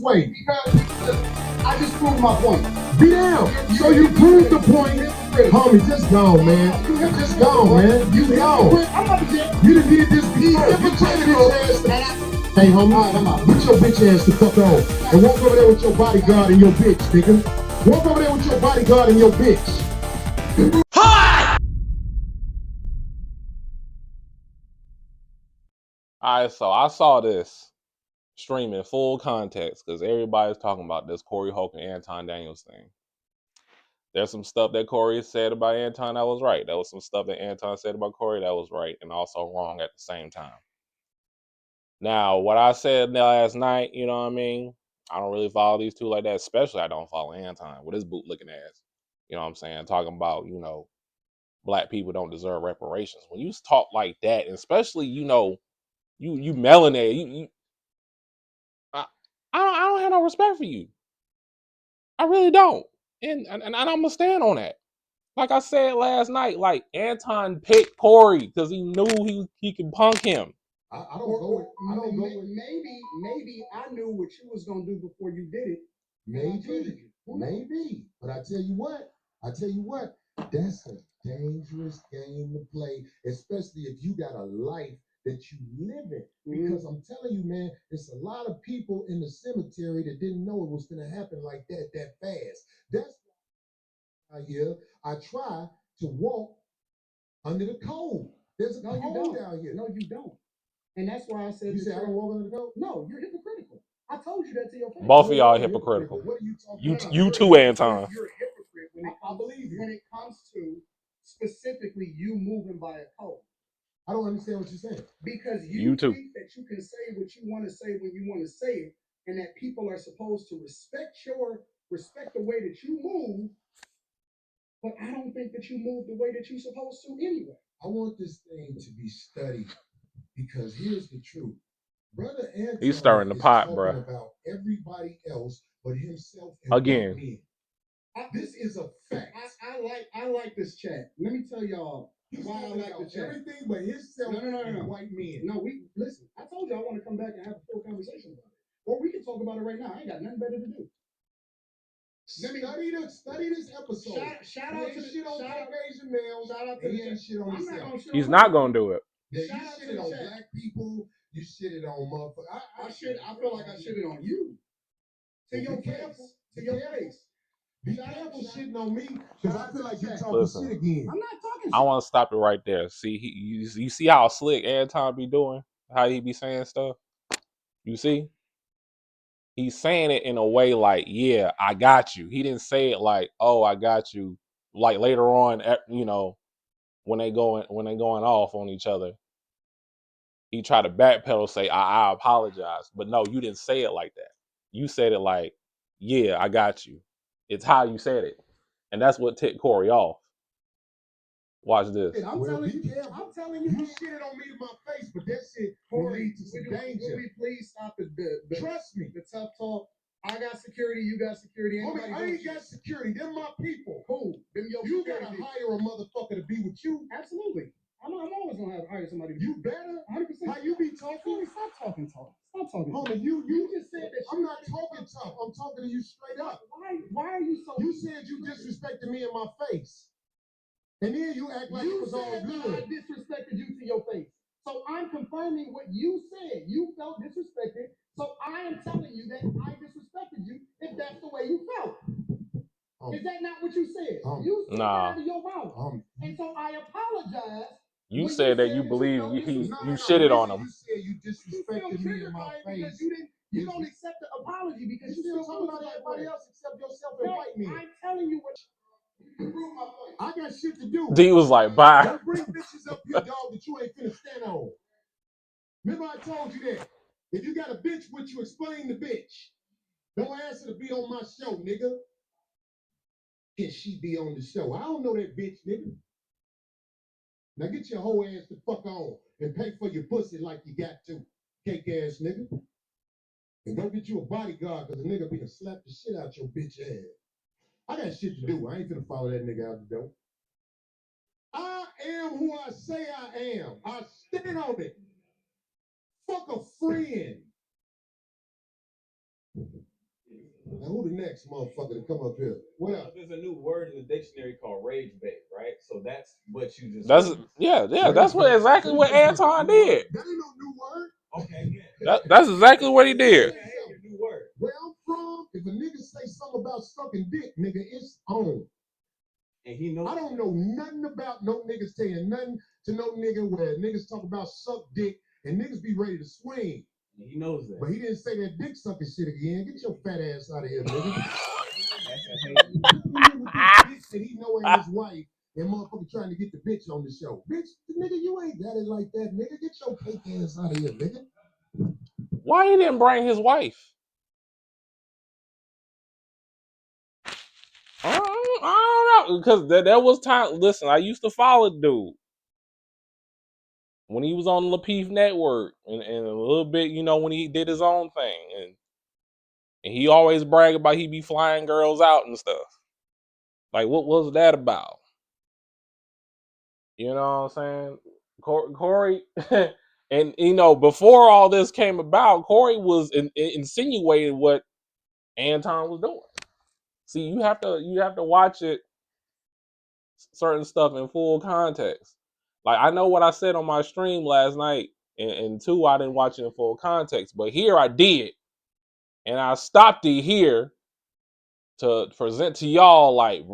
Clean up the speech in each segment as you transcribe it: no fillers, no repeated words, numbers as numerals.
way. Because I just proved my point. Be down. So you proved the point. Homie, just gone, man. Just gone, man. You gone. You done did this before. Hey, homie, get your bitch ass the fuck on. And walk over there with your bodyguard and your bitch, nigga. Walk over there with your bodyguard and your bitch. Hi! Alright, so I saw this stream in full context because everybody's talking about this Corey Holcomb and Anton Daniels thing. There's some stuff that Corey said about Anton that was right. There was some stuff that Anton said about Corey that was right and also wrong at the same time. Now, what I said last night, you know what I mean? I don't really follow these two like that, especially I don't follow Anton with his boot looking ass. You know what I'm saying? Talking about, black people don't deserve reparations. When you talk like that, and especially, you melanated, I don't have no respect for you. I really don't. And I'm gonna stand on that. Like I said last night, like Anton picked Corey because he knew he could punk him. I don't go with. Maybe I knew what you was gonna do before you did it. Maybe. But I tell you what. That's a dangerous game to play, especially if you got a life that you live in. Because I'm telling you, man, it's a lot of people in the cemetery that didn't know it was gonna happen like that fast. That's why here I try to walk under the code. There's a code out here. No, you don't. And that's why I said, you say I don't walk under the code? No, you're hypocritical. I told you that to your face. Both of y'all are hypocritical. What are you talking about? You too, Anton. You're a hypocrite I believe when it comes to specifically you moving by a code. I don't understand what you're saying. Because you think that you can say what you want to say when you want to say it, and that people are supposed to respect the way that you move. But I don't think that you move the way that you're supposed to anyway. I want this thing to be studied because here's the truth. Brother Anton He's stirring the pot, bro. About everybody else but himself and again. Men. This is a fact. I like this chat. Let me tell y'all why I like the chat. Everything but himself and white men. No, listen. I told you I want to come back and have a full conversation about it. Or we can talk about it right now. I ain't got nothing better to do. Study this episode. Shout out to shit on Caucasian males. Shout out to shit on himself. He's not gonna do it. Yeah, you shitted on black people. You shitted on motherfuckers. I feel like I shitted on you. To your face. To your face. Be careful shitting on me because I feel like you're talking shit again. I'm not talking shit. I want to stop it right there. See, you see how slick Anton be doing? How he be saying stuff? You see? He's saying it in a way like, yeah, I got you. He didn't say it like, oh, I got you. Like later on, when they going off on each other, he tried to backpedal, say, I apologize. But no, you didn't say it like that. You said it like, yeah, I got you. It's how you said it. And that's what ticked Corey off. Watch this. I'm telling you, you shitted on me to my face, but that shit will lead to some danger. Will we please stop the trust me, the tough talk? I got security, you got security. Homie, I ain't got security. They're my people. Cool. You gotta hire a motherfucker to be with you. Absolutely. I'm always gonna hire somebody. You better. 100%. How you be talking? Stop talking. Stop talking. Homie, you just said that. I'm not talking tough. I'm talking to you straight up. Why are you so? You said you disrespected me in my face. And then you act like it was all good. I disrespected you to your face. So I'm confirming what you said. You felt disrespected. So I am telling you that I disrespected you if that's the way you felt. Is that not what you said? You said that out of your mouth. And so I apologize. You said that you believe you shitted on him. You said you disrespected me in my face. You don't accept the apology because you still talking about everybody else except yourself and white men. I'm telling you what. I got shit to do. D was like, bye. Don't bring bitches up here, dog, that you ain't finna stand on. Remember I told you that. If you got a bitch with you, explain the bitch. Don't ask her to be on my show, nigga. Can she be on the show? I don't know that bitch, nigga. Now get your whole ass the fuck on and pay for your pussy like you got to. Cake ass nigga. And go get you a bodyguard because the nigga be to slap the shit out your bitch ass. I got shit to do. I ain't finna follow that nigga out the door. I am who I say I am. I stand on it. Fuck a friend. Now who the next motherfucker to come up here? What else? There's a new word in the dictionary called rage bait, right? So that's what you just. That's That's what exactly what Anton did. That ain't no new word. Okay, yeah. That's exactly what he did. New word. Where I'm from, if a nigga say something about sucking dick, nigga, it's on. And he knows. I don't know nothing about no niggas saying nothing to no nigga where niggas talk about suck dick and niggas be ready to swing. He knows that. But he didn't say that dick sucking shit again. Get your fat ass out of here, nigga. Bitch that he know ain't his wife and motherfucker trying to get the bitch on the show. Bitch, nigga, you ain't got it like that, nigga. Get your fake ass out of here, nigga. Why he didn't bring his wife? I don't know, because there was time. Listen, I used to follow dude when he was on the Lapeef Network, and a little bit, you know, when he did his own thing, and he always brag about he be flying girls out and stuff. Like, what was that about? You know what I'm saying? Corey, and you know, before all this came about, Corey was insinuating what Anton was doing. See, you have to watch it, certain stuff in full context. Like, I know what I said on my stream last night, and two, I didn't watch it in full context, but here I did, and I stopped it here to present to y'all like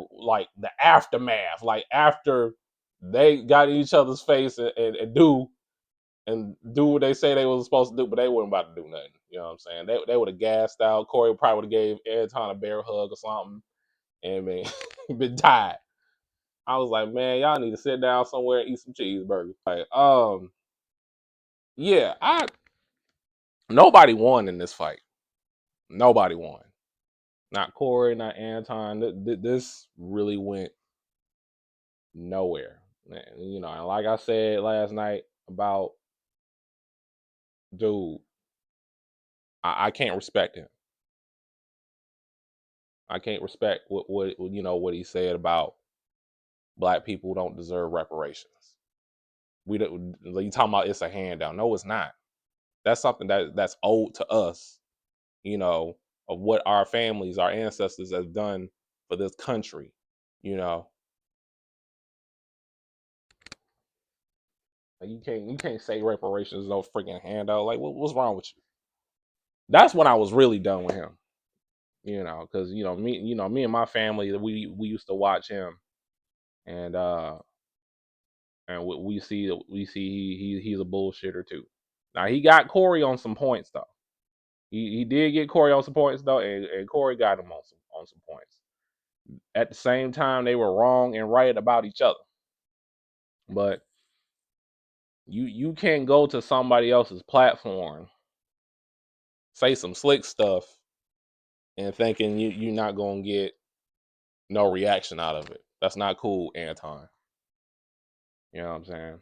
the aftermath, like after they got in each other's face and do what they say they was supposed to do, but they weren't about to do nothing. You know what I'm saying? They would have gassed out. Corey probably would have gave Anton a bear hug or something, and man, been tired. I was like, man, y'all need to sit down somewhere and eat some cheeseburgers. Like, yeah, nobody won in this fight. Nobody won. Not Corey, not Anton. This really went nowhere. You know, and like I said last night about dude, I can't respect him. I can't respect what you know what he said about black people don't deserve reparations. We don't. You talking about it's a handout? No, it's not. That's something that's owed to us. You know, of what our families, our ancestors have done for this country. You know, you can't say reparations is no freaking handout. Like, what's wrong with you? That's when I was really done with him. You know, because me and my family, we used to watch him, and we see he's a bullshitter too. Now he got Corey on some points though. He did get Corey on some points though, and Corey got him on some points. At the same time, they were wrong and right about each other. But you can't go to somebody else's platform, say some slick stuff, and thinking you're not gonna get no reaction out of it. That's not cool, Anton. You know what I'm saying?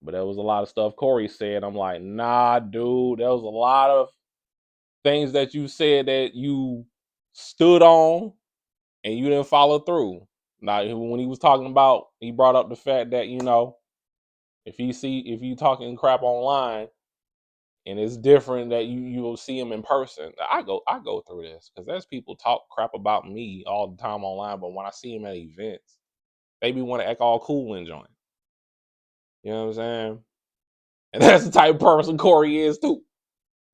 But there was a lot of stuff Corey said. I'm like, nah, dude. There was a lot of things that you said that you stood on and you didn't follow through. Now, when he was talking about, he brought up the fact that, you know, if you talking crap online and it's different that you will see him in person. I go through this because there's people talk crap about me all the time online, but when I see him at events, they be want to act all cool and join. You know what I'm saying? And that's the type of person Corey is too.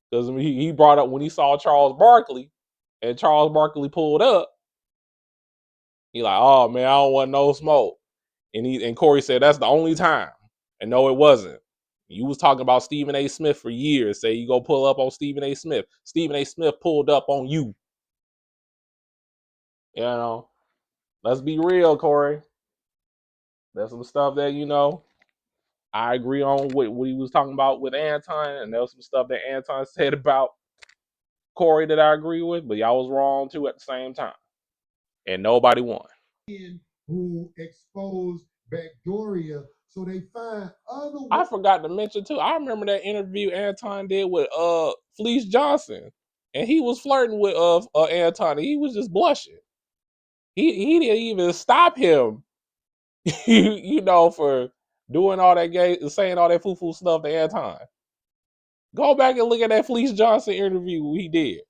Because he brought up when he saw Charles Barkley and Charles Barkley pulled up, he like, oh man, I don't want no smoke. And Corey said that's the only time. And no, it wasn't. You was talking about Stephen A. Smith for years. Say you go pull up on Stephen A. Smith. Stephen A. Smith pulled up on you. You know, let's be real, Corey. There's some stuff that, you know, I agree on with what he was talking about with Anton, and there was some stuff that Anton said about Corey that I agree with, but y'all was wrong too at the same time. And nobody won. Who exposed Bacteria, so they find other. I forgot to mention too. I remember that interview Anton did with Fleece Johnson, and he was flirting with Anton. And he was just blushing. He didn't even stop him, you know, for doing all that gay, saying all that foo-foo stuff to Anton. Go back and look at that Felice Johnson interview he did.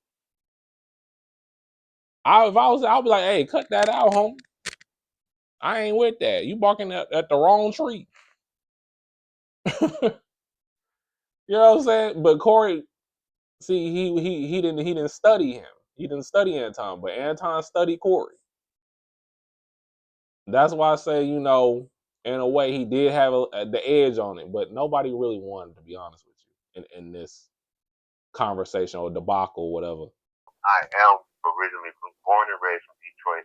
I'll be like, hey, cut that out, homie. I ain't with that. You barking at the wrong tree. You know what I'm saying? But Corey, see, he didn't study him. He didn't study Anton, but Anton studied Corey. That's why I say, in a way, he did have the edge on it, but nobody really won, to be honest with you, in this conversation or debacle or whatever. I am originally born and raised from Detroit,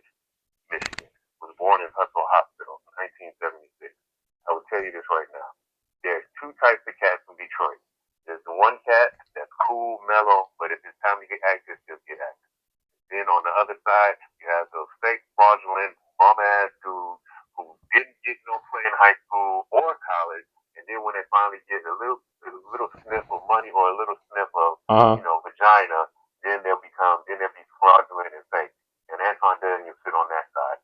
Michigan. Was born in Hutzel Hospital in 1976. I will tell you this right now. There's two types of cats in Detroit. There's the one cat that's cool, mellow, but if it's time to get active, just get active. Then on the other side, you have those fake, fraudulent, bum-ass dudes who didn't get no play in high school or college, and then when they finally get a little sniff of money or a little sniff of, vagina, then they'll be fraudulent and fake. And Anton doesn't even sit on that side.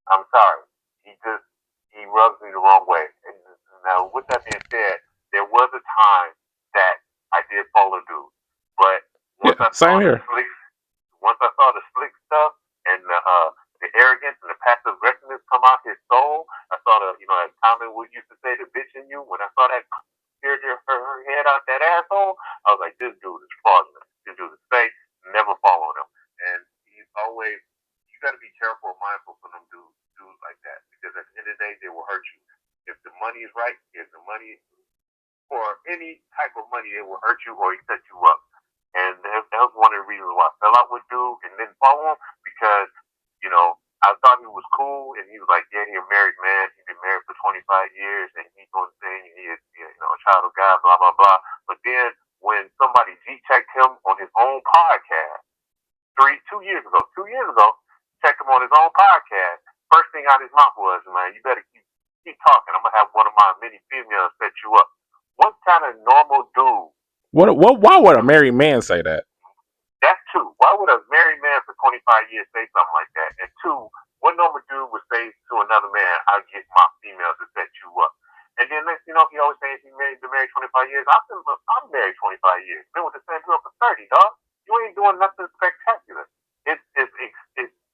I'm sorry. He rubs me the wrong way. And now, with that being said, there was a time that I did follow dude. But once I saw the slick stuff and the arrogance and the passive aggressiveness come out his soul, I saw as Tommy Wood used to say, the bitch in you. When I saw that tear her head out that asshole, I was like, this dude is fraudulent. This dude is fake. Never follow him. And he's always, you got to be careful and mindful for them dudes like that, because at the end of the day, they will hurt you. If the money is right, if the money for any type of money, it will hurt you or he set you up. And that was one of the reasons why I fell out with dude and didn't follow him, because I thought he was cool, and he was like, yeah, he's a married man. He's been married for 25 years, and he's doing the thing, and he is, a child of God, blah, blah, blah. But then when somebody G-checked him on his own podcast, 2 years ago, checked him on his own podcast, first thing out of his mouth was, man, you better keep talking. I'm going to have one of my many females set you up. What kind of normal dude? Why would a married man say that? That's two. Why would a married man for 25 years say something like that? And two, what normal dude would say to another man, I'll get my female to set you up? And then next, he always says he's married 25 years. I'm married 25 years. Been with the same girl for 30, dog. You ain't doing nothing spectacular. It's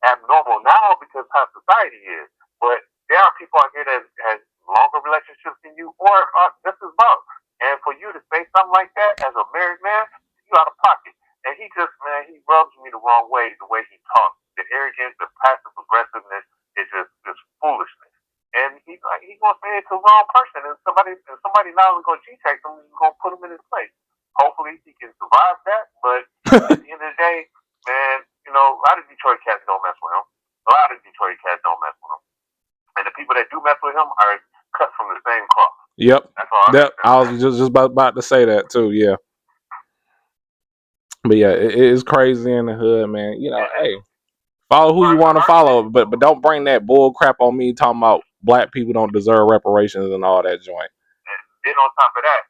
abnormal now because how society is. But there are people out here that has longer relationships than you, or just as well. And for you to say something like that as a married man, you out of pocket. And he rubs me the wrong way, the way he talks. The arrogance, the passive aggressiveness is just foolishness. And he's gonna say it to the wrong person, and somebody not only gonna G-check him, he's gonna put him in his place. Hopefully he can survive that, but at the end of the day, man, a lot of Detroit cats don't mess with him. And the people that do mess with him are cut from the same cloth. Yep. That's all I was just about to say that too, yeah. But yeah, it is crazy in the hood, man. Hey, follow who you want to follow, but don't bring that bull crap on me talking about black people don't deserve reparations and all that joint. And then on top of that,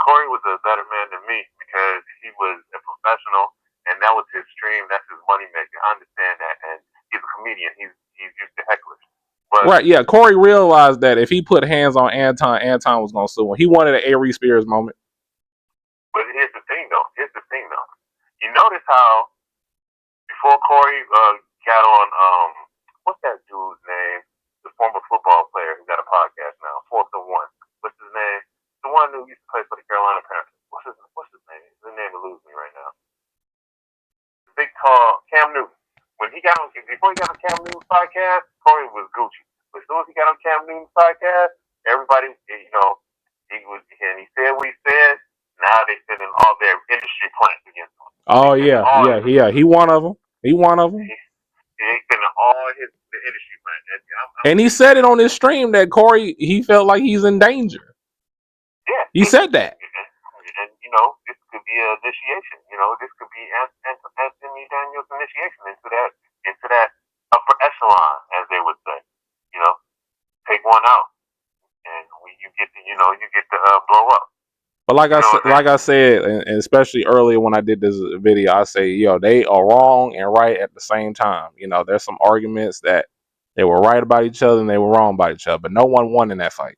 Corey was a better man than me because he was a professional, and that was his stream. That's his money maker. I understand that, and he's a comedian. He's used to hecklers. But, right? Yeah, Corey realized that if he put hands on Anton was gonna sue him. He wanted an Avery Spears moment. But here's the thing, though. You notice how before Corey got on, what's that dude's name? The former football player who got a podcast now, 4th and 1. What's his name? The one who used to play for the Carolina Panthers. What's his name? His name will lose me right now. Big tall Cam Newton. Before he got on Cam Newton's podcast, Corey was Gucci. But as soon as he got on Cam Newton's podcast, everybody, he said what he said. Now they sending all their industry plants against him. Oh yeah. He one of them. He sending all the industry plants. And he said it on his stream that Corey, he felt like he's in danger. Yeah. He said that. And this could be an initiation. This could be Anthony Daniels' initiation into that upper echelon, as they would say. Take one out, and you get to blow up. But like I said, and especially earlier when I did this video, I say, they are wrong and right at the same time. There's some arguments that they were right about each other and they were wrong about each other, but no one won in that fight.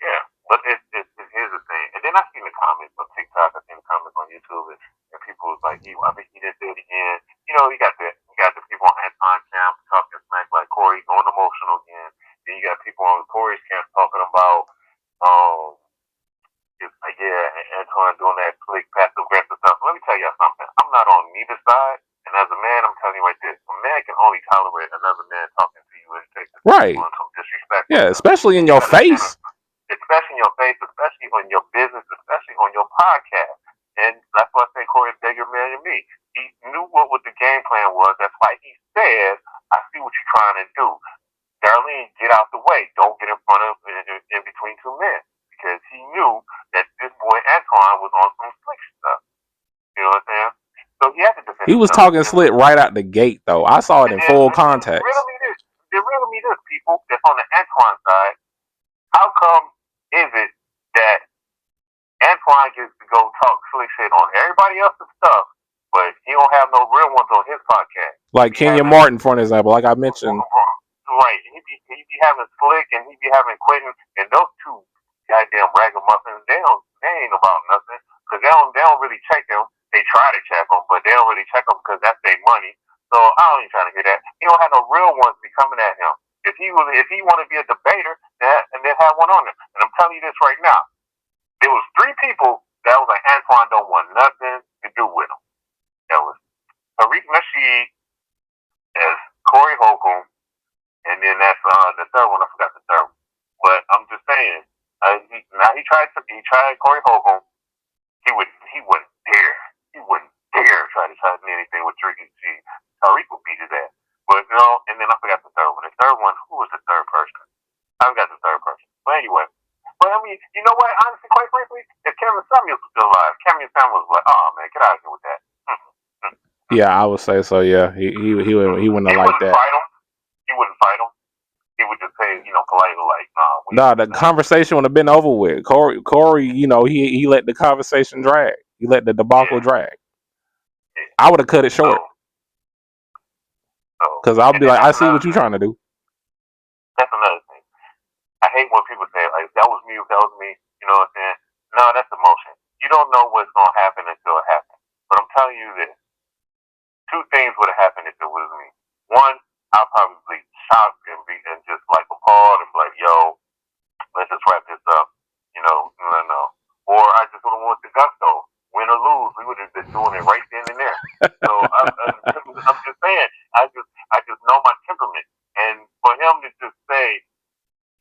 Yeah, but here's the thing. And then I comments on TikTok, I seen the comments on YouTube, and people was like, I think he didn't do it again. You know, you got the people on Anton camp talking smack like Corey going emotional again. Then you got people on Corey's camp talking about, Anton doing that slick, passive aggressive stuff. Let me tell y'all something. I'm not on neither side, and as a man, I'm telling you right this: a man can only tolerate another man talking to you and taking Right. on some disrespect. Yeah, especially in your face. Especially in your face, especially on your business, especially on your podcast. And that's why I say Corey's bigger man than me. He knew what the game plan was. That's why he said, I see what you're trying to do. Darlene, get out the way. Don't get in front of in between two men. Because he knew that this boy Anton was on some slick stuff. You know what I'm saying? So he had to defend He was himself. talking slick right out the gate, though. I saw it in full context. Riddle me this, people that's on the Antoine side. How come is it that Antoine gets to go talk slick shit on everybody else's stuff, but he don't have no real ones on his podcast? Like Kenya Martin, for example, like I mentioned. Right. He be having Slick and he be having Quentin, and those two goddamn ragamuffins, they ain't about nothing, because they don't really check them. They try to check them, but they don't really check them because that's their money. So I don't even try to hear that. He don't have no real ones be coming at him. If he want to be a debater, and then have one on him. And I'm telling you this right now. There was 3 people that was like, Antoine don't want nothing to do with him. That was Tariq Nasheed, as Corey Holcomb, and then that's the third one. I forgot the third one. But I'm just saying, he tried Corey Holcomb. He wouldn't dare. He wouldn't dare try to me anything with Tariq Nasheed. Tariq would beat his ass. But no, and then I forgot the third one. The third one, who was the third person? I forgot the third person. But anyway, I mean, you know what? Honestly, quite frankly, if Kevin Samuels was still alive, Kevin Samuels was like, oh man, get out of here with that. Yeah, I would say so. Yeah, he wouldn't have liked that. He wouldn't fight him. He would just say, politely, like, nah. The conversation would have been over with. Corey, he let the conversation drag. He let the debacle drag. I would have cut it short. Because I'll be like, I see what you're trying to do. That's another thing. I hate when people say, like, that was me, you know what I'm saying? No, that's emotion. You don't know what's going to happen until it happens. But I'm telling you this. 2 things would have happened if it was me. One, I'll probably be shocked and just like appalled and be like, yo, let's just wrap this up. No. Or I just would have went to gusto. Win or lose, we would have been doing it right then and there. So I'm just saying, I just know my temperament. And for him to just say,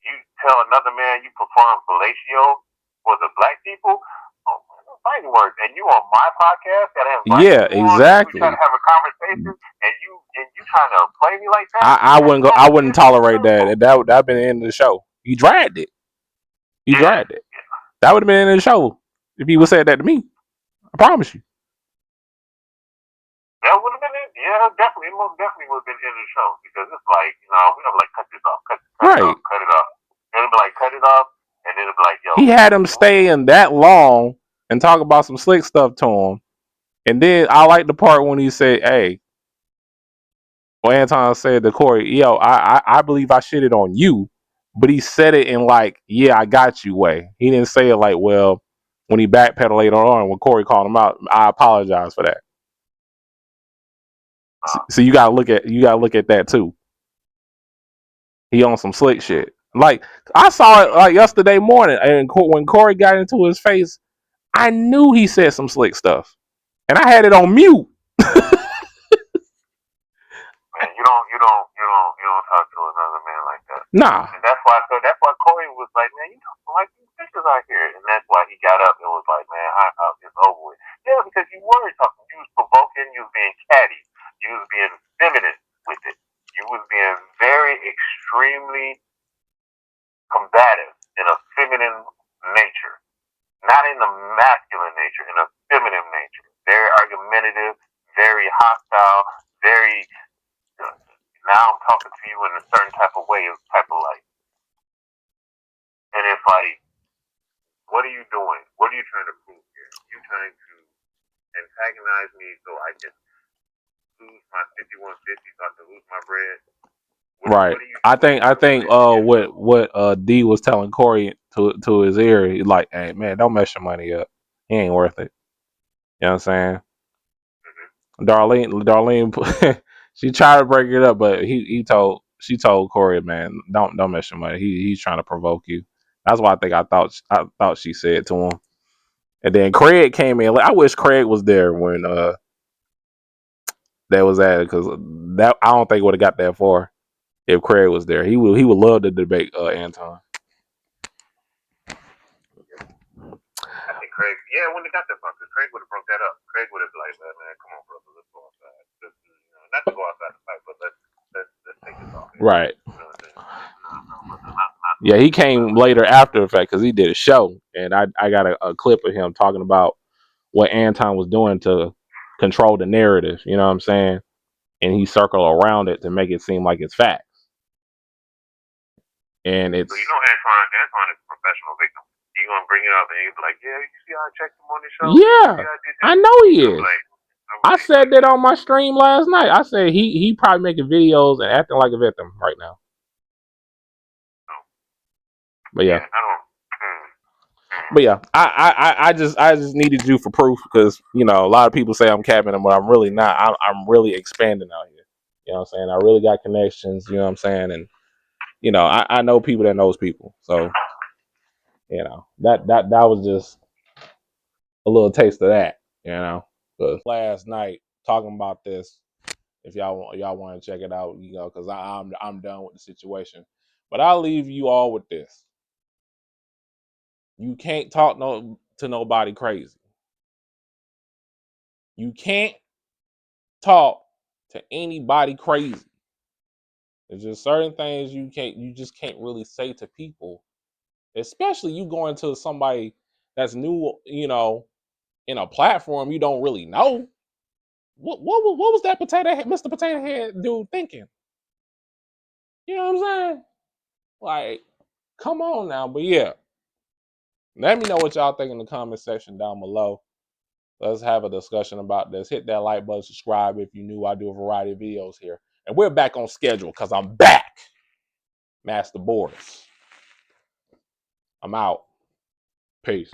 you tell another man you perform fellatio for the black people, fighting words, and you on my podcast that have exactly. You trying to have a conversation, and you trying to play me like that? I wouldn't tolerate that. That would have been the end of the show. He dragged it. Dragged it. That would have been the end of the show if he would have said that to me. I promise you. That would have been it. Yeah, definitely. It most definitely would have been the end of the show, because it's like, we don't like cut this off, cut it off. And it'd be like, cut it off, and then it'd be like, yo. He had him staying that long and talk about some slick stuff to him. And then I like the part when he said, hey, when Anton said to Corey, yo, I believe I shitted on you. But he said it in like, yeah, I got you way. He didn't say it like, well, when he backpedaled later on, when Corey called him out, I apologize for that. So you gotta look at that too. He on some slick shit. Like I saw it like yesterday morning, and when Corey got into his face, I knew he said some slick stuff, and I had it on mute. Man, you don't talk to another man like that. Nah. And that's why Corey was like, man, you don't like these bitches out here, and that's why he got up and was like, man, it's over with. Yeah, because you were talking, you was provoking, you was being catty, you was being feminine with it, you was being very extremely combative in a feminine nature, not in a masculine nature, in a feminine nature. Very argumentative, very hostile, very. Now I'm talking to you in a certain type of way, type of light. And it's like, what are you doing? What are you trying to prove here? You're trying to antagonize me so I can lose my 5150, so I can lose my bread. Right. I think what D was telling Corey to his ear, like, hey man, don't mess your money up. He ain't worth it. You know what I'm saying? Darlene, she tried to break it up, but she told Corey, man, don't mess your money. He's trying to provoke you. That's why I thought she said to him. And then Craig came in. I wish Craig was there when that was at, because that I don't think would have got that far if Craig was there. He would love to debate Anton. I think Craig, yeah, when they got that far, because Craig would have broke that up. Craig would have been like, man, come on, brother, let's go outside. Not to go outside the fight, but let's take this off. Right. You know what I'm saying? Yeah, he came later after the fact because he did a show, and I got a clip of him talking about what Anton was doing to control the narrative. You know what I'm saying? And he circled around it to make it seem like it's facts. And it's, so you know, Anton is a professional victim. He's gonna bring it up and he'll be like, yeah, you see how I checked him on the show? Yeah, I know he is. I said that on my stream last night. I said he probably making videos and acting like a victim right now. But yeah. But yeah, I just needed you for proof, because you know a lot of people say I'm capping them, but I'm really not. I'm really expanding out here. You know what I'm saying? I really got connections. You know what I'm saying? And you know I know people that knows people. So you know that was just a little taste of that. You know, but last night talking about this. If y'all want to check it out, you know, because I'm done with the situation. But I'll leave you all with this. You can't talk to nobody crazy. You can't talk to anybody crazy. There's just certain things you just can't really say to people, especially you going to somebody that's new, you know, in a platform you don't really know. What was that Mr. Potato Head dude thinking? You know what I'm saying? Like, come on now. But yeah, let me know what y'all think in the comment section down below. Let's have a discussion about this. Hit that like button, subscribe if you're new. I do a variety of videos here. And we're back on schedule because I'm back. MasterBoris. I'm out. Peace.